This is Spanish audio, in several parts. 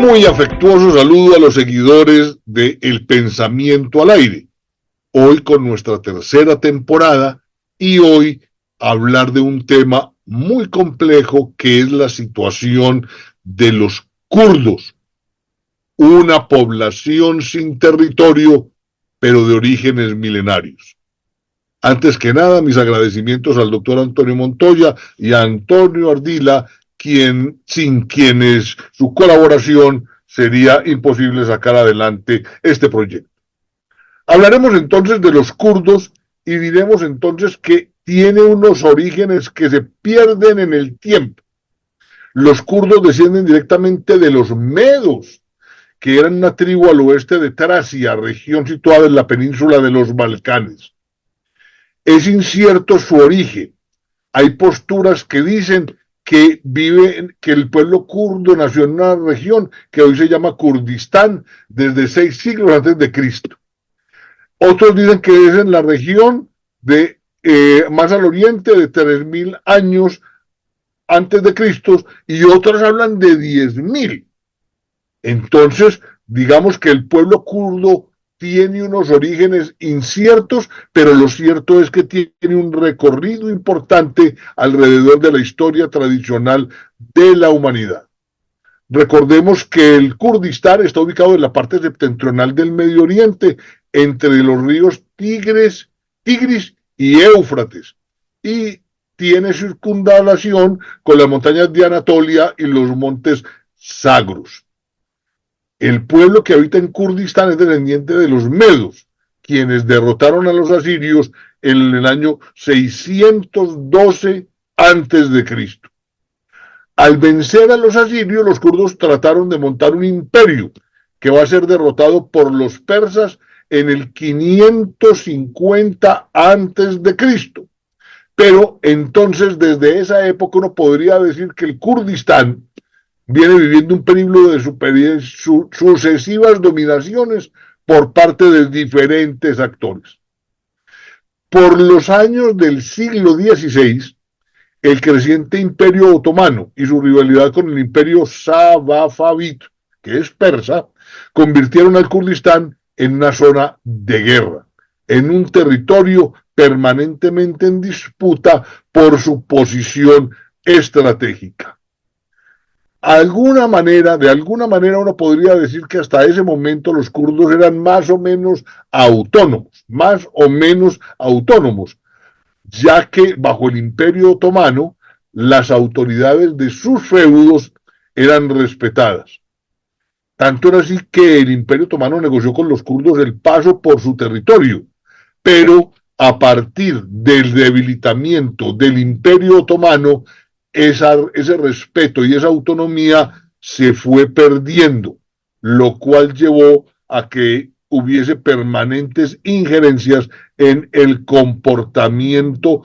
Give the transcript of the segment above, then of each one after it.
muy afectuoso saludo a los seguidores de El Pensamiento al Aire. Hoy con nuestra tercera temporada y hoy hablar de un tema muy complejo que es la situación de los kurdos, una población sin territorio pero de orígenes milenarios. Antes que nada, mis agradecimientos al doctor Antonio Montoya y a Antonio Ardila, sin quienes su colaboración sería imposible sacar adelante este proyecto. Hablaremos entonces de los kurdos y diremos entonces que tiene unos orígenes que se pierden en el tiempo. Los kurdos descienden directamente de los medos, que eran una tribu al oeste de Tracia, región situada en la península de los Balcanes. Es incierto su origen. Hay posturas que dicen que el pueblo kurdo nació en una región que hoy se llama Kurdistán desde 6 siglos antes de Cristo. Otros dicen que es en la región de más al oriente de 3000 años antes de Cristo y otros hablan de 10.000. Entonces, digamos que el pueblo kurdo tiene unos orígenes inciertos, pero lo cierto es que tiene un recorrido importante alrededor de la historia tradicional de la humanidad. Recordemos que el Kurdistán está ubicado en la parte septentrional del Medio Oriente, entre los ríos Tigris y Éufrates, y tiene circunvalación con las montañas de Anatolia y los montes Zagros. El pueblo que habita en Kurdistán es descendiente de los medos, quienes derrotaron a los asirios en el año 612 a.C. Al vencer a los asirios, los kurdos trataron de montar un imperio que va a ser derrotado por los persas en el 550 a.C. Pero entonces, desde esa época, uno podría decir que el Kurdistán viene viviendo un periodo de sucesivas dominaciones por parte de diferentes actores. Por los años del siglo XVI, el creciente imperio otomano y su rivalidad con el imperio Safavid, que es persa, convirtieron al Kurdistán en una zona de guerra, en un territorio permanentemente en disputa por su posición estratégica. De alguna manera uno podría decir que hasta ese momento los kurdos eran más o menos autónomos, ya que bajo el Imperio Otomano las autoridades de sus feudos eran respetadas. Tanto era así que el Imperio Otomano negoció con los kurdos el paso por su territorio, pero a partir del debilitamiento del Imperio Otomano, ese respeto y esa autonomía se fue perdiendo, lo cual llevó a que hubiese permanentes injerencias en el comportamiento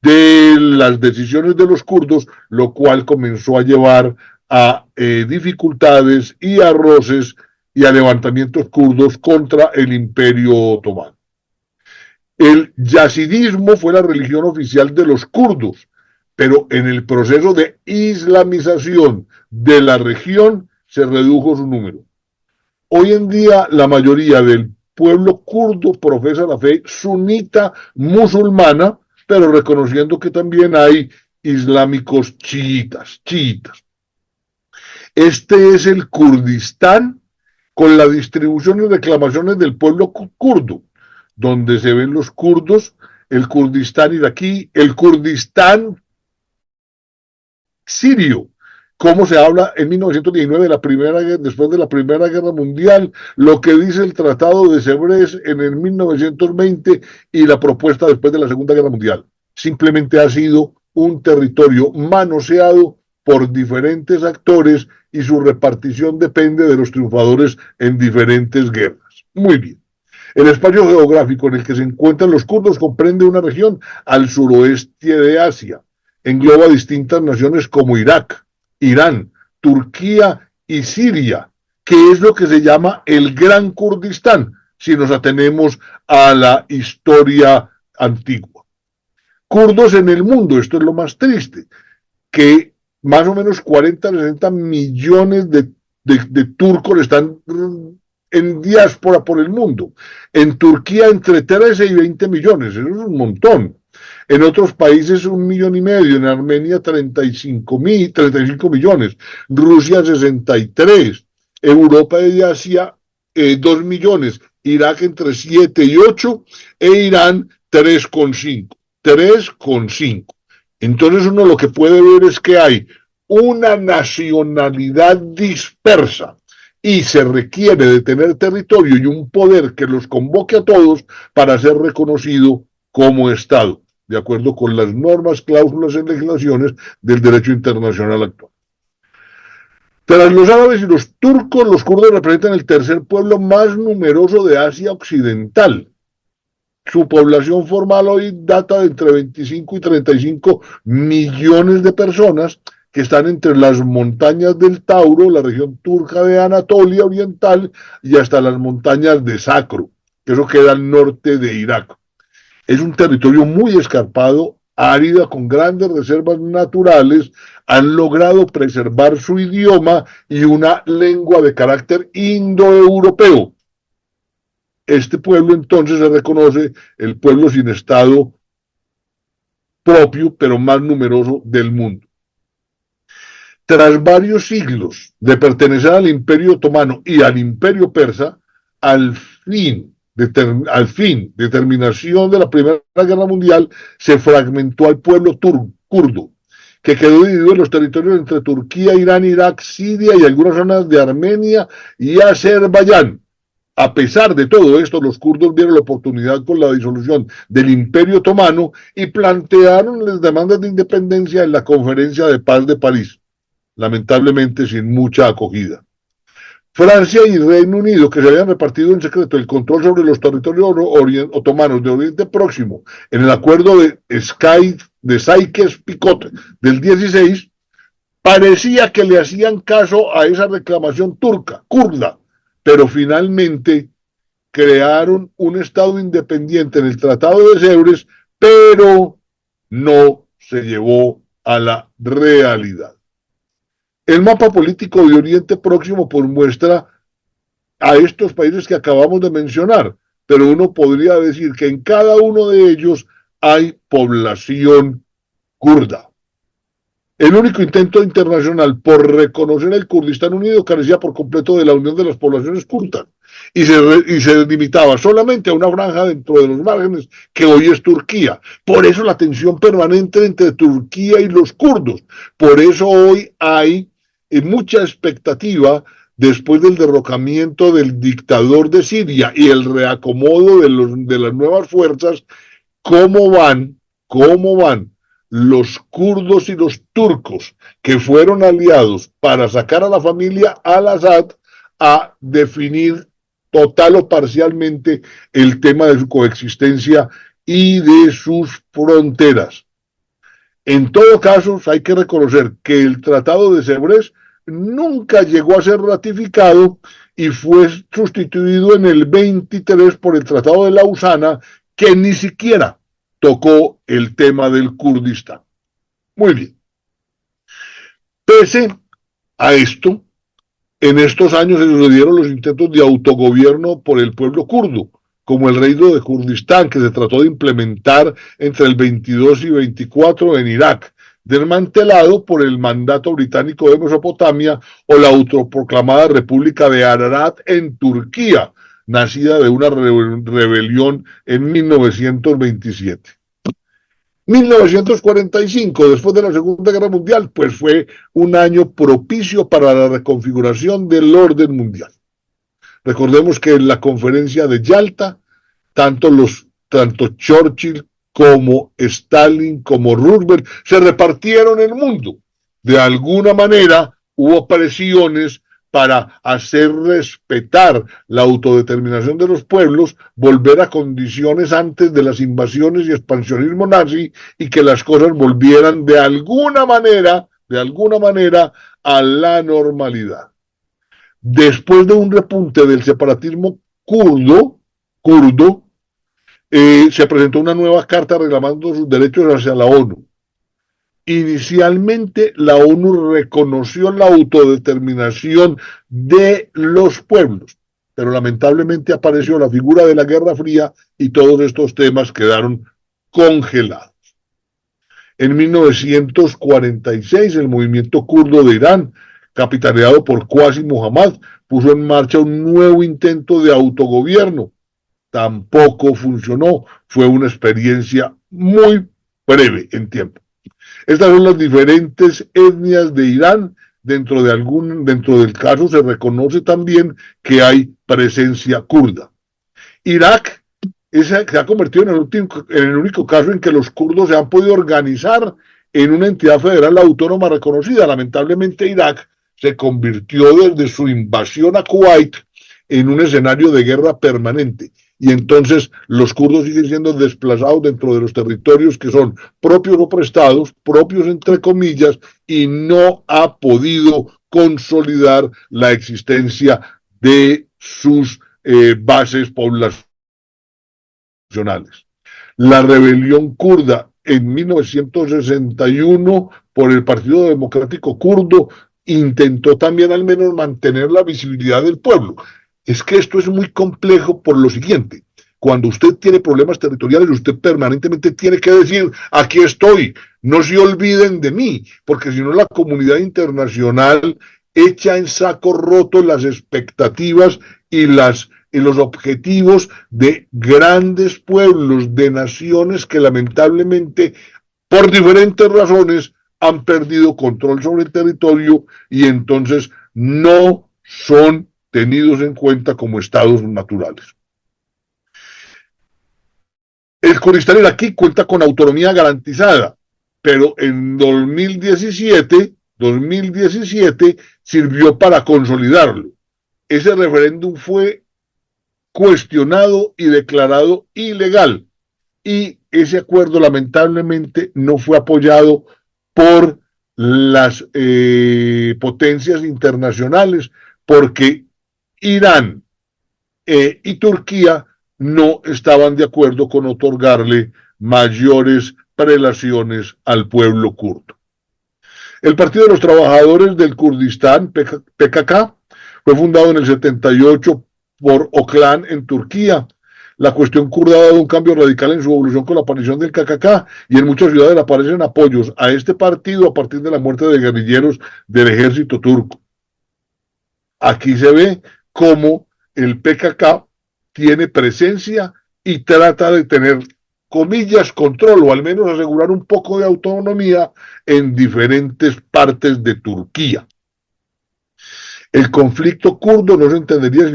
de las decisiones de los kurdos, lo cual comenzó a llevar a dificultades y a roces y a levantamientos kurdos contra el Imperio Otomano. El yazidismo fue la religión oficial de los kurdos, pero en el proceso de islamización de la región se redujo su número. Hoy en día la mayoría del pueblo kurdo profesa la fe sunita musulmana, pero reconociendo que también hay islámicos chiitas. Este es el Kurdistán con la distribución y reclamaciones del pueblo kurdo, donde se ven los kurdos, el Kurdistán iraquí, el Kurdistán sirio, cómo se habla en 1919 después de la Primera Guerra Mundial, lo que dice el Tratado de Sèvres en el 1920 y la propuesta después de la Segunda Guerra Mundial. Simplemente ha sido un territorio manoseado por diferentes actores y su repartición depende de los triunfadores en diferentes guerras. Muy bien. El espacio geográfico en el que se encuentran los kurdos comprende una región al suroeste de Asia. Engloba distintas naciones como Irak, Irán, Turquía y Siria, que es lo que se llama el Gran Kurdistán, si nos atenemos a la historia antigua. Kurdos en el mundo, esto es lo más triste, que más o menos 40-60 millones de de turcos están en diáspora por el mundo. En Turquía entre 13 y 20 millones, eso es un montón. En otros países 1,5 millones, en Armenia 35 millones, Rusia 63, Europa y Asia 2 millones, Irak entre 7 y 8 e Irán 3,5. 3,5. Entonces uno lo que puede ver es que hay una nacionalidad dispersa y se requiere de tener territorio y un poder que los convoque a todos para ser reconocido como Estado, de acuerdo con las normas, cláusulas y legislaciones del derecho internacional actual. Tras los árabes y los turcos, los kurdos representan el tercer pueblo más numeroso de Asia Occidental. Su población formal hoy data de entre 25 y 35 millones de personas que están entre las montañas del Tauro, la región turca de Anatolia Oriental, y hasta las montañas de Sacro, que eso queda al norte de Irak. Es un territorio muy escarpado, árida, con grandes reservas naturales, han logrado preservar su idioma y una lengua de carácter indoeuropeo. Este pueblo entonces se reconoce el pueblo sin estado propio, pero más numeroso del mundo. Tras varios siglos de pertenecer al Imperio Otomano y al Imperio Persa, al fin de terminación de la Primera Guerra Mundial, se fragmentó al pueblo kurdo, que quedó dividido en los territorios entre Turquía, Irán, Irak, Siria y algunas zonas de Armenia y Azerbaiyán. A pesar de todo esto, los kurdos vieron la oportunidad con la disolución del Imperio Otomano y plantearon las demandas de independencia en la Conferencia de Paz de París, lamentablemente sin mucha acogida. Francia y Reino Unido, que se habían repartido en secreto el control sobre los territorios otomanos de Oriente Próximo en el acuerdo de Sykes-Picot del 16, parecía que le hacían caso a esa reclamación kurda, pero finalmente crearon un Estado independiente en el Tratado de Sèvres, pero no se llevó a la realidad. El mapa político de Oriente Próximo pues muestra a estos países que acabamos de mencionar, pero uno podría decir que en cada uno de ellos hay población kurda. El único intento internacional por reconocer el Kurdistán Unido carecía por completo de la unión de las poblaciones kurdas y se limitaba solamente a una franja dentro de los márgenes que hoy es Turquía. Por eso la tensión permanente entre Turquía y los kurdos. Por eso hoy hay mucha expectativa después del derrocamiento del dictador de Siria y el reacomodo de las nuevas fuerzas, cómo van los kurdos y los turcos que fueron aliados para sacar a la familia al-Assad a definir total o parcialmente el tema de su coexistencia y de sus fronteras. En todo caso, hay que reconocer que el Tratado de Sèvres nunca llegó a ser ratificado y fue sustituido en el 23 por el Tratado de Lausana, que ni siquiera tocó el tema del Kurdistán. Muy bien. Pese a esto, en estos años se sucedieron los intentos de autogobierno por el pueblo kurdo, como el reino de Kurdistán, que se trató de implementar entre el 22 y 24 en Irak, desmantelado por el mandato británico de Mesopotamia, o la autoproclamada República de Ararat en Turquía, nacida de una rebelión en 1927. 1945, después de la Segunda Guerra Mundial, pues fue un año propicio para la reconfiguración del orden mundial. Recordemos que en la conferencia de Yalta, tanto Churchill como Stalin como Roosevelt se repartieron el mundo. De alguna manera hubo presiones para hacer respetar la autodeterminación de los pueblos, volver a condiciones antes de las invasiones y expansionismo nazi, y que las cosas volvieran de alguna manera a la normalidad. Después de un repunte del separatismo kurdo, se presentó una nueva carta reclamando sus derechos hacia la ONU. Inicialmente, la ONU reconoció la autodeterminación de los pueblos, pero lamentablemente apareció la figura de la Guerra Fría y todos estos temas quedaron congelados. En 1946, el movimiento kurdo de Irán, capitaneado por Qasim Muhammad, puso en marcha un nuevo intento de autogobierno. Tampoco funcionó, fue una experiencia muy breve en tiempo. Estas son las diferentes etnias de Irán. Dentro del caso se reconoce también que hay presencia kurda. Irak se ha convertido en el único caso en que los kurdos se han podido organizar en una entidad federal autónoma reconocida. Lamentablemente, Irak se convirtió desde su invasión a Kuwait en un escenario de guerra permanente. Y entonces los kurdos siguen siendo desplazados dentro de los territorios que son propios o prestados, propios entre comillas, y no ha podido consolidar la existencia de sus bases poblacionales. La rebelión kurda en 1961 por el Partido Democrático Kurdo intentó también al menos mantener la visibilidad del pueblo. Es que esto es muy complejo por lo siguiente. Cuando usted tiene problemas territoriales, usted permanentemente tiene que decir, aquí estoy, no se olviden de mí, porque si no la comunidad internacional echa en saco roto las expectativas y los objetivos de grandes pueblos, de naciones que lamentablemente, por diferentes razones, han perdido control sobre el territorio y entonces no son tenidos en cuenta como estados naturales. El Kurdistán iraquí cuenta con autonomía garantizada, pero en 2017 sirvió para consolidarlo. Ese referéndum fue cuestionado y declarado ilegal, y ese acuerdo lamentablemente no fue apoyado por las potencias internacionales, porque Irán y Turquía no estaban de acuerdo con otorgarle mayores prelaciones al pueblo kurdo. El Partido de los Trabajadores del Kurdistán, PKK, fue fundado en el 78 por Öcalan en Turquía. La cuestión kurda ha dado un cambio radical en su evolución con la aparición del KKK, y en muchas ciudades aparecen apoyos a este partido a partir de la muerte de guerrilleros del ejército turco. Aquí se ve cómo el PKK tiene presencia y trata de tener, comillas, control, o al menos asegurar un poco de autonomía en diferentes partes de Turquía. El conflicto kurdo no se entendería si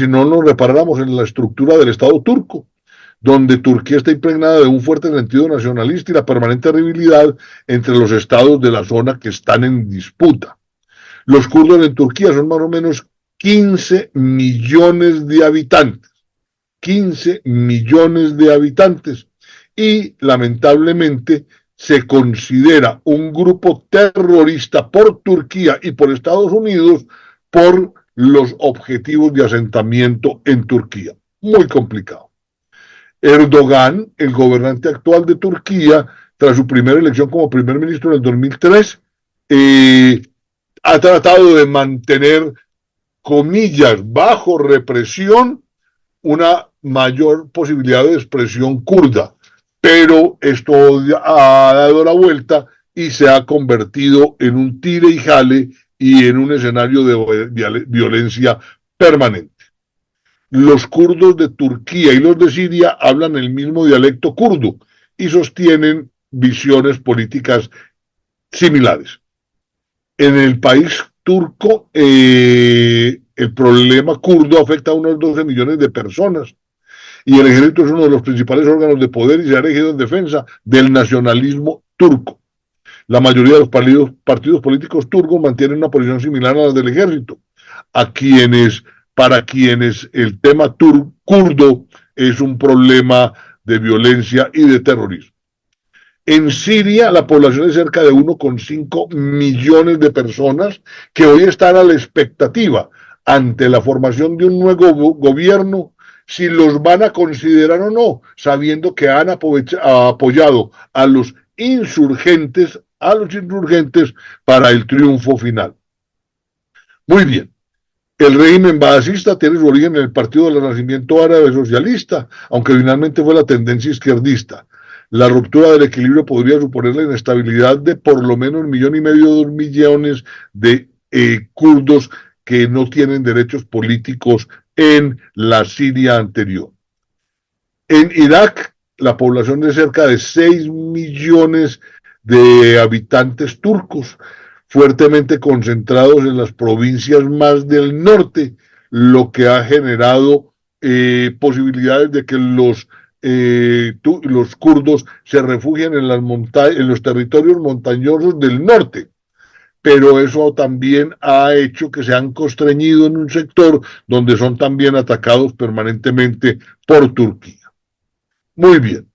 no nos reparáramos en la estructura del Estado turco, donde Turquía está impregnada de un fuerte sentido nacionalista y la permanente rivalidad entre los estados de la zona que están en disputa. Los kurdos en Turquía son más o menos 15 millones de habitantes. 15 millones de habitantes. Y lamentablemente se considera un grupo terrorista por Turquía y por Estados Unidos por los objetivos de asentamiento en Turquía. Muy complicado. Erdogan, el gobernante actual de Turquía, tras su primera elección como primer ministro en el 2003, ha tratado de mantener, comillas, bajo represión, una mayor posibilidad de expresión kurda, pero esto ha dado la vuelta y se ha convertido en un tire y jale y en un escenario de violencia permanente. Los kurdos de Turquía y los de Siria hablan el mismo dialecto kurdo y sostienen visiones políticas similares. En el país turco, el problema kurdo afecta a unos 12 millones de personas, y el ejército es uno de los principales órganos de poder y se ha elegido en defensa del nacionalismo turco. La mayoría de los partidos políticos turcos mantienen una posición similar a la del ejército, para quienes el tema kurdo es un problema de violencia y de terrorismo. En Siria, la población es cerca de 1,5 millones de personas que hoy están a la expectativa ante la formación de un nuevo gobierno, si los van a considerar o no, sabiendo que han apoyado a los insurgentes a los insurgentes para el triunfo final. Muy bien. El régimen baasista tiene su origen en el Partido del Renacimiento Árabe Socialista, aunque finalmente fue la tendencia izquierdista. La ruptura del equilibrio podría suponer la inestabilidad de por lo menos 1,5 o 2 millones de kurdos que no tienen derechos políticos en la Siria anterior. En Irak, la población de cerca de 6 millones de habitantes turcos, fuertemente concentrados en las provincias más del norte, lo que ha generado posibilidades de que los kurdos se refugien en los territorios montañosos del norte. Pero eso también ha hecho que se han constreñido en un sector donde son también atacados permanentemente por Turquía. Muy bien.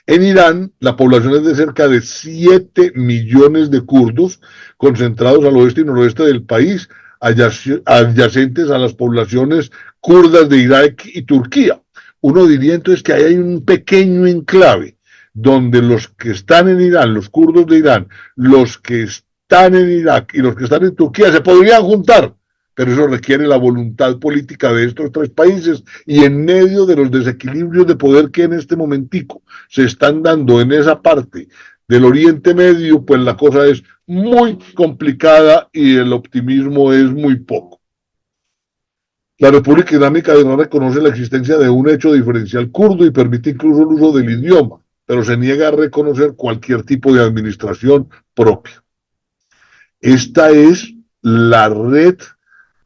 En Irán, la población es de cerca de 7 millones de kurdos concentrados al oeste y noroeste del país, adyacentes a las poblaciones kurdas de Irak y Turquía. Uno diría entonces que ahí hay un pequeño enclave donde los que están en Irán, los kurdos de Irán, los que están en Irak y los que están en Turquía se podrían juntar, pero eso requiere la voluntad política de estos tres países y en medio de los desequilibrios de poder que en este momentico se están dando en esa parte del Oriente Medio, pues la cosa es muy complicada y el optimismo es muy poco. La República Islámica de Irán reconoce la existencia de un hecho diferencial kurdo y permite incluso el uso del idioma, pero se niega a reconocer cualquier tipo de administración propia. Esta es la red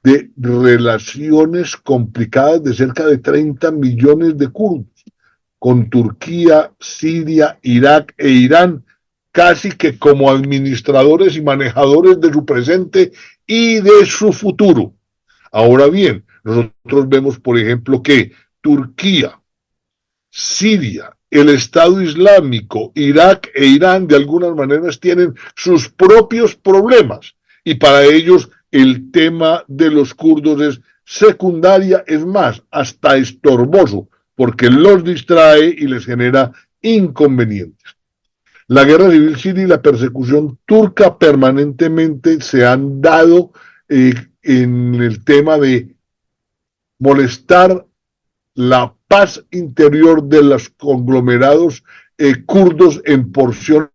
de relaciones complicadas de cerca de 30 millones de kurdos, con Turquía, Siria, Irak e Irán, casi que como administradores y manejadores de su presente y de su futuro. Ahora bien, nosotros vemos, por ejemplo, que Turquía, Siria, el Estado Islámico, Irak e Irán de algunas maneras tienen sus propios problemas y para ellos el tema de los kurdos es secundaria, es más, hasta estorboso, porque los distrae y les genera inconvenientes. La guerra civil siria y la persecución turca permanentemente se han dado en el tema de molestar la paz interior de los conglomerados kurdos en porción de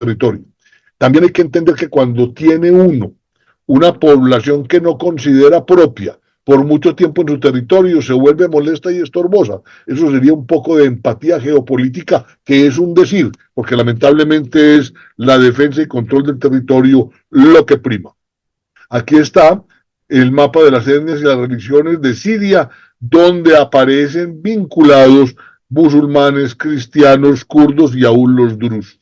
territorio. También hay que entender que cuando tiene uno una población que no considera propia por mucho tiempo en su territorio, se vuelve molesta y estorbosa. Eso sería un poco de empatía geopolítica, que es un decir, porque lamentablemente es la defensa y control del territorio lo que prima. Aquí está el mapa de las etnias y las religiones de Siria, donde aparecen vinculados musulmanes, cristianos, kurdos y aún los drusos.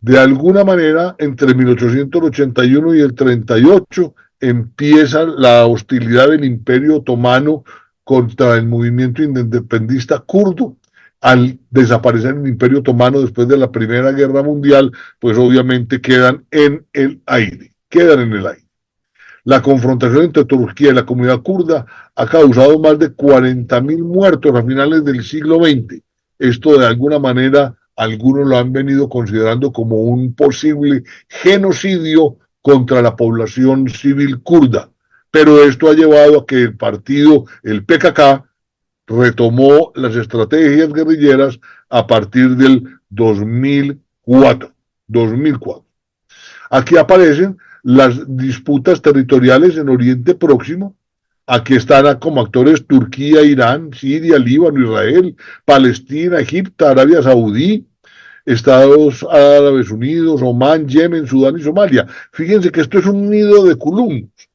De alguna manera, entre 1881 y el 38, empieza la hostilidad del Imperio Otomano contra el movimiento independentista kurdo. Al desaparecer el Imperio Otomano después de la Primera Guerra Mundial, pues obviamente quedan en el aire. La confrontación entre Turquía y la comunidad kurda ha causado más de 40.000 muertos a finales del siglo XX. Esto de alguna manera algunos lo han venido considerando como un posible genocidio contra la población civil kurda. Pero esto ha llevado a que el partido, el PKK, retomó las estrategias guerrilleras a partir del 2004. Aquí aparecen las disputas territoriales en Oriente Próximo. Aquí están como actores Turquía, Irán, Siria, Líbano, Israel, Palestina, Egipto, Arabia Saudí, Estados Árabes Unidos, Omán, Yemen, Sudán y Somalia. Fíjense que esto es un nido de columpos.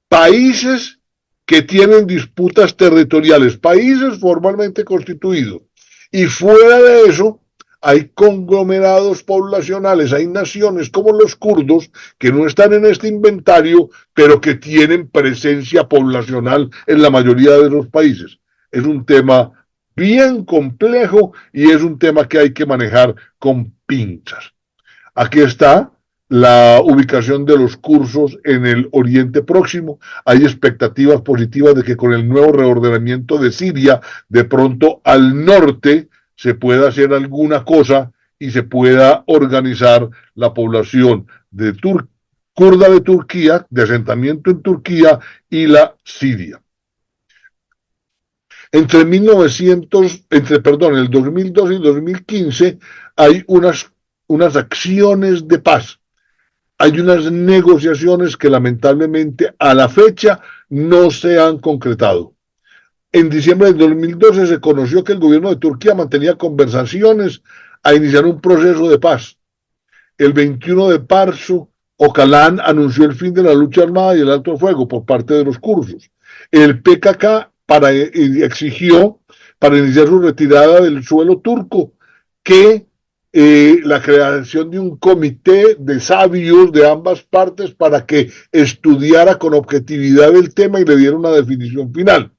Países que tienen disputas territoriales, países formalmente constituidos. Y fuera de eso, hay conglomerados poblacionales, hay naciones como los kurdos que no están en este inventario, pero que tienen presencia poblacional en la mayoría de los países. Es un tema bien complejo y es un tema que hay que manejar con pinzas. Aquí está la ubicación de los kurdos en el Oriente Próximo. Hay expectativas positivas de que con el nuevo reordenamiento de Siria, de pronto al norte se pueda hacer alguna cosa y se pueda organizar la población de kurda de Turquía, de asentamiento en Turquía y la Siria. Perdón, el 2012 y el 2015 hay unas acciones de paz, hay unas negociaciones que lamentablemente a la fecha no se han concretado. En diciembre del 2012 se conoció que el gobierno de Turquía mantenía conversaciones a iniciar un proceso de paz. El 21 de marzo, Öcalan anunció el fin de la lucha armada y el alto fuego por parte de los kurdos. El PKK exigió para iniciar su retirada del suelo turco que la creación de un comité de sabios de ambas partes para que estudiara con objetividad el tema y le diera una definición final.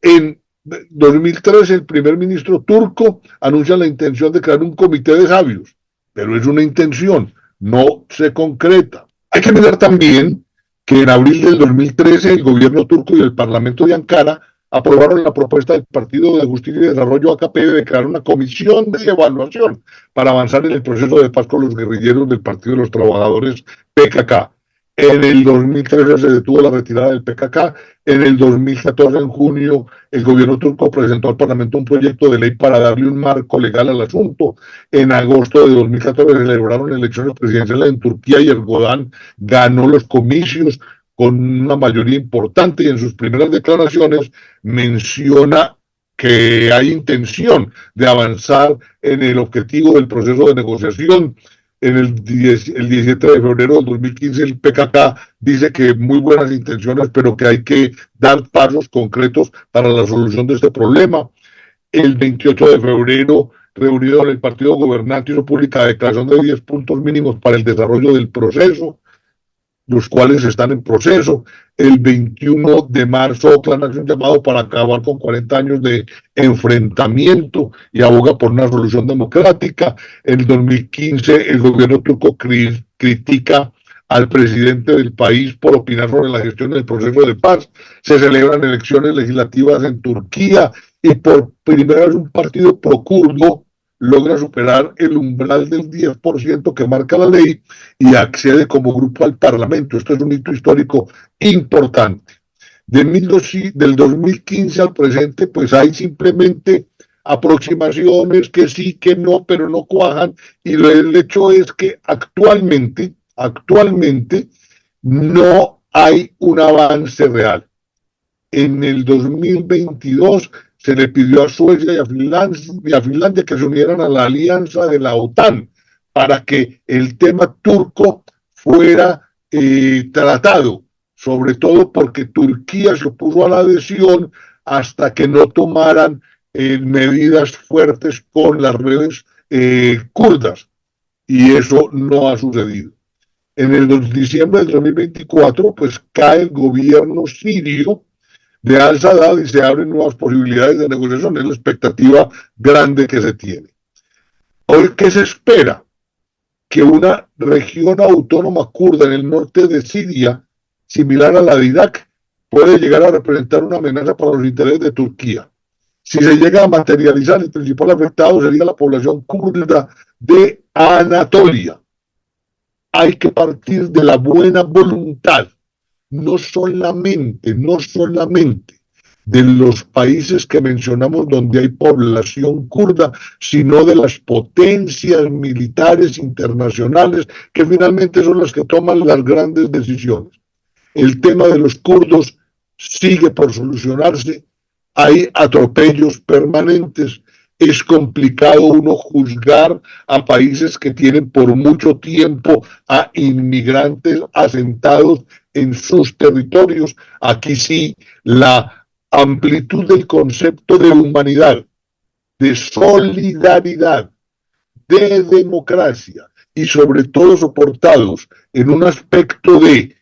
En 2013 el primer ministro turco anuncia la intención de crear un comité de sabios, pero es una intención, no se concreta. Hay que mirar también que en abril del 2013 el gobierno turco y el Parlamento de Ankara aprobaron la propuesta del Partido de Justicia y Desarrollo AKP de crear una comisión de evaluación para avanzar en el proceso de paz con los guerrilleros del Partido de los Trabajadores PKK. En el 2013 se detuvo la retirada del PKK. En el 2014, en junio, el gobierno turco presentó al Parlamento un proyecto de ley para darle un marco legal al asunto. En agosto de 2014 se celebraron elecciones presidenciales en Turquía y Erdogan ganó los comicios con una mayoría importante y en sus primeras declaraciones menciona que hay intención de avanzar en el objetivo del proceso de negociación. El 17 de febrero del 2015 el PKK dice que muy buenas intenciones, pero que hay que dar pasos concretos para la solución de este problema. El 28 de febrero, reunido en el partido gobernante, hizo pública declaración de 10 puntos mínimos para el desarrollo del proceso, los cuales están en proceso. El 21 de marzo, Oakland hace un llamado para acabar con 40 años de enfrentamiento y aboga por una solución democrática. En el 2015, el gobierno turco critica al presidente del país por opinar sobre la gestión del proceso de paz. Se celebran elecciones legislativas en Turquía y por primera vez un partido procurdo logra superar el umbral del 10% que marca la ley y accede como grupo al Parlamento. Esto es un hito histórico importante. Del 2015 al presente, pues hay simplemente aproximaciones que sí, que no, pero no cuajan, y el hecho es que actualmente no hay un avance real. En el 2022 se le pidió a Suecia y a Finlandia que se unieran a la alianza de la OTAN para que el tema turco fuera tratado, sobre todo porque Turquía se opuso a la adhesión hasta que no tomaran medidas fuertes con las redes kurdas, y eso no ha sucedido. En el diciembre del 2024, pues cae el gobierno sirio de al-Sadad y se abren nuevas posibilidades de negociación. Es la expectativa grande que se tiene. Hoy, ¿qué se espera? Que una región autónoma kurda en el norte de Siria, similar a la de Irak, puede llegar a representar una amenaza para los intereses de Turquía. Si se llega a materializar, el principal afectado sería la población kurda de Anatolia. Hay que partir de la buena voluntad, no solamente de los países que mencionamos donde hay población kurda, sino de las potencias militares internacionales que finalmente son las que toman las grandes decisiones. El tema de los kurdos sigue por solucionarse, hay atropellos permanentes, es complicado uno juzgar a países que tienen por mucho tiempo a inmigrantes asentados en sus territorios. Aquí sí, la amplitud del concepto de humanidad, de solidaridad, de democracia y sobre todo soportados en un aspecto de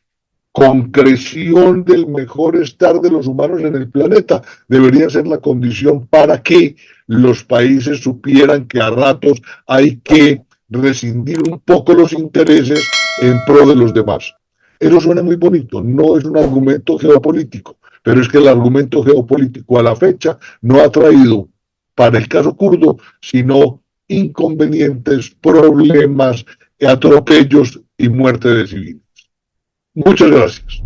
concreción del mejor estar de los humanos en el planeta, debería ser la condición para que los países supieran que a ratos hay que rescindir un poco los intereses en pro de los demás. Eso suena muy bonito, no es un argumento geopolítico, pero es que el argumento geopolítico a la fecha no ha traído para el caso kurdo, sino inconvenientes, problemas, atropellos y muerte de civiles. Muchas gracias.